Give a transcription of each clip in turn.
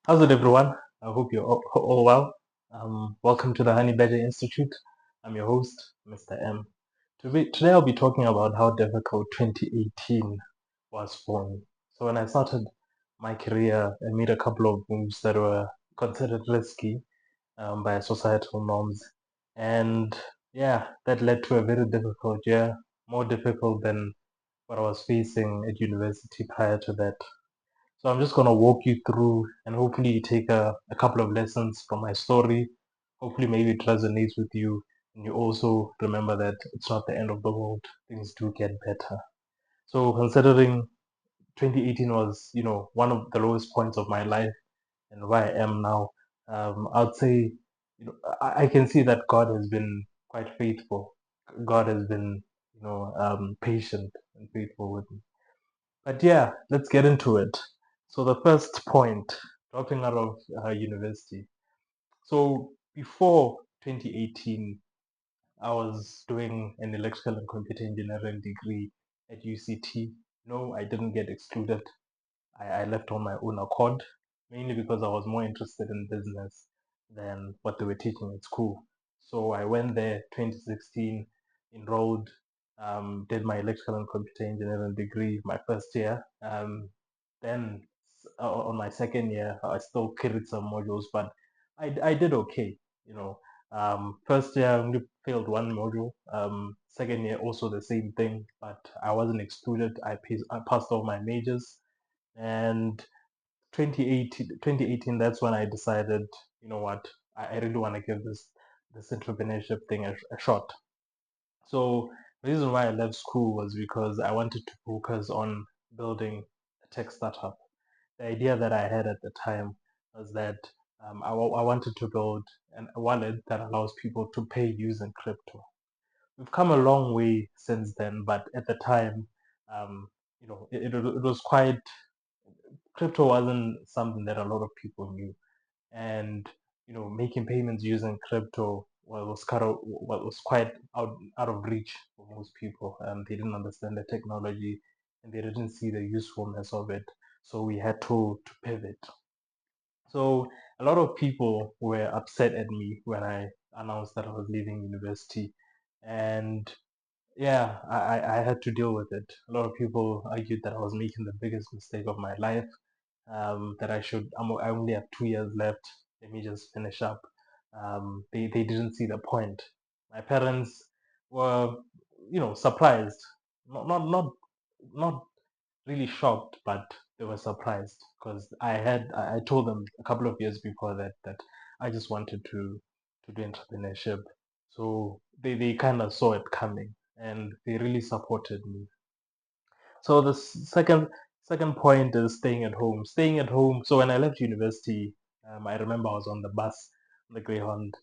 How's it, everyone? I hope you're all well. Welcome to the Honey Badger Institute. I'm your host, Mr. M. Today, I'll be talking about how difficult 2018 was for me. So, when I started my career, I made a couple of moves that were considered risky by societal norms. And yeah, that led to a very difficult year, more difficult than what I was facing at university prior to that. So I'm just going to walk you through and hopefully you take a couple of lessons from my story. Hopefully, maybe it resonates with you. And you also remember that it's not the end of the world. Things do get better. So considering 2018 was, one of the lowest points of my life and where I am now, I'd say, I can see that God has been quite faithful. God has been, patient and faithful with me. But yeah, let's get into it. So the first point, dropping out of university. So before 2018, I was doing an electrical and computer engineering degree at UCT. No, I didn't get excluded. I left on my own accord, mainly because I was more interested in business than what they were teaching at school. So I went there 2016, enrolled, did my electrical and computer engineering degree my first year. Then on my second year, I still carried some modules, but I did okay. You know, first year I only failed one module. Second year also the same thing, but I wasn't excluded. I passed all my majors, and 2018, that's when I decided, you know what, I really want to give this entrepreneurship thing a shot. So the reason why I left school was because I wanted to focus on building a tech startup. The idea that I had at the time was that I wanted to build a wallet that allows people to pay using crypto. We've come a long way since then, but at the time, it was quite, crypto wasn't something that a lot of people knew, and making payments using crypto was quite out of reach for most people. They didn't understand the technology and they didn't see the usefulness of it, so we had to pivot. So a lot of people were upset at me when I announced that I was leaving university, and yeah, I had to deal with it. A lot of people argued that I was making the biggest mistake of my life, that I only have 2 years left. Let me just finish up. They didn't see the point. My parents were, surprised. Not really shocked, but they were surprised because I told them a couple of years before that I just wanted to do entrepreneurship. So they kind of saw it coming and they really supported me. So the second point is staying at home. Staying at home. So when I left university, I remember I was on the bus, the Greyhound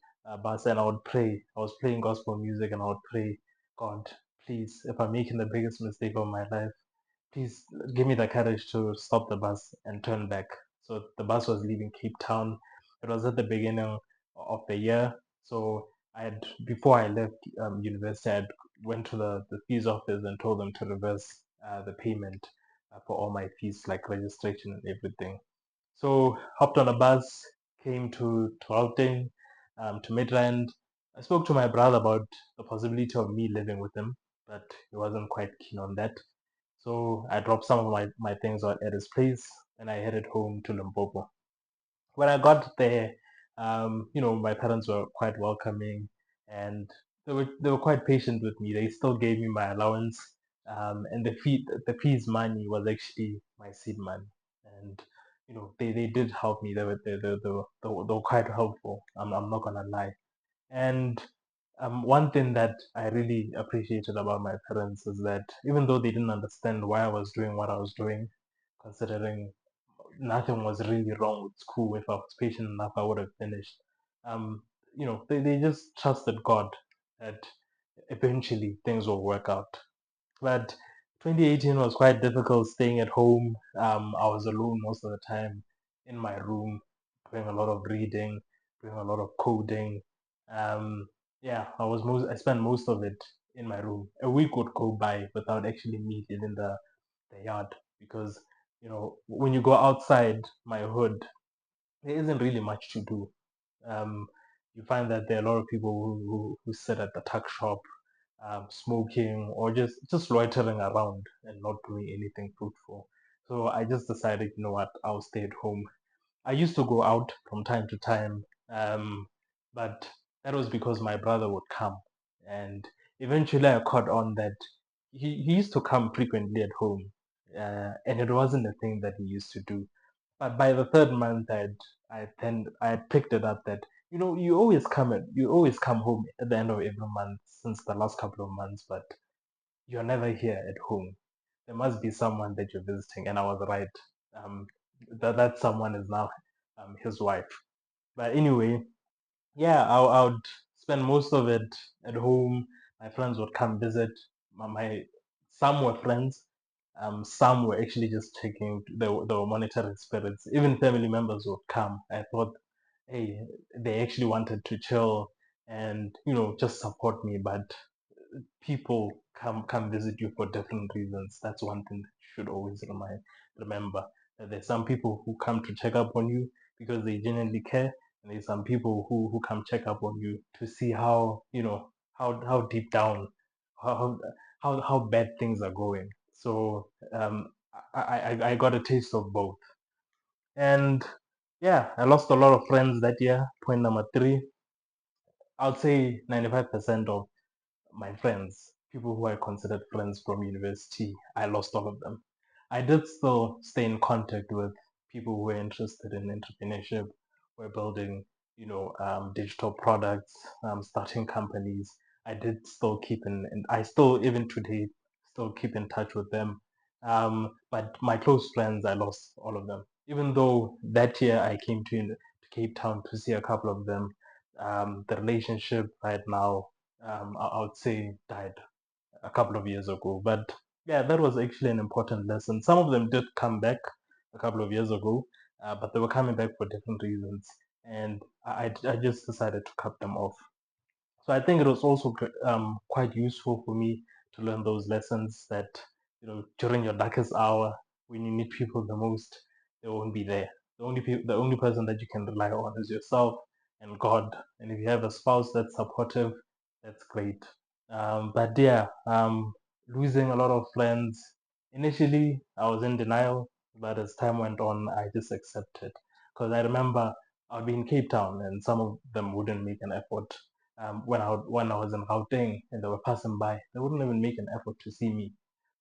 bus, and I would pray. I was playing gospel music, and I would pray, God, please, if I'm making the biggest mistake of my life, please give me the courage to stop the bus and turn back. So the bus was leaving Cape Town. It was at the beginning of the year. So I had before I left university, I went to the fees office and told them to reverse the payment for all my fees, like registration and everything. So hopped on a bus, came to Gauteng, to Midrand. I spoke to my brother about the possibility of me living with him, but he wasn't quite keen on that. So I dropped some of my things at his place and I headed home to Limpopo. When I got there, my parents were quite welcoming and they were quite patient with me. They still gave me my allowance, and the fees money was actually my seed money, and they did help me. They were quite helpful. I'm not gonna lie. And one thing that I really appreciated about my parents is that even though they didn't understand why I was doing what I was doing, considering nothing was really wrong with school, if I was patient enough, I would have finished. Um, they just trusted God that eventually things will work out. But 2018 was quite difficult staying at home. I was alone most of the time in my room, doing a lot of reading, doing a lot of coding. Um, yeah, I spent most of it in my room. A week would go by without actually me leaving the yard because when you go outside my hood, there isn't really much to do. Um, you find that there are a lot of people who sit at the tuck shop, smoking or just loitering around and not doing anything fruitful. So I just decided, you know what, I'll stay at home. I used to go out from time to time, but that was because my brother would come, and eventually I caught on that he used to come frequently at home, and it wasn't a thing that he used to do. But by the third month, I had picked it up that you always come home at the end of every month since the last couple of months, but you're never here at home. There must be someone that you're visiting, and I was right. Um, that someone is now his wife. But anyway, yeah, I would spend most of it at home. My friends would come visit. My some were friends, some were actually just checking. They were monitoring spirits. Even family members would come. I thought, hey, they actually wanted to chill and just support me, but people come visit you for different reasons. That's one thing that you should always remember. That there's some people who come to check up on you because they genuinely care, and there's some people who come check up on you to see how how deep down how how bad things are going. So I got a taste of both, and yeah, I lost a lot of friends that year. Point number three, I'd say 95% of my friends, people who I considered friends from university, I lost all of them. I did still stay in contact with people who were interested in entrepreneurship, were building, digital products, starting companies. I did still keep and I still, even today, still keep in touch with them. But my close friends, I lost all of them. Even though that year I came to Cape Town to see a couple of them, the relationship right now I would say died a couple of years ago. But yeah, that was actually an important lesson. Some of them did come back a couple of years ago, but they were coming back for different reasons, and I just decided to cut them off. So I think it was also quite useful for me to learn those lessons that during your darkest hour, when you need people the most, they won't be there. The only person that you can rely on is yourself and God. And if you have a spouse that's supportive, that's great. But yeah, losing a lot of friends. Initially, I was in denial, but as time went on, I just accepted. Because I remember I'd be in Cape Town, and some of them wouldn't make an effort when I was in Gauteng and they were passing by, they wouldn't even make an effort to see me.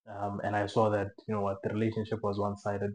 And I saw that what the relationship was one sided.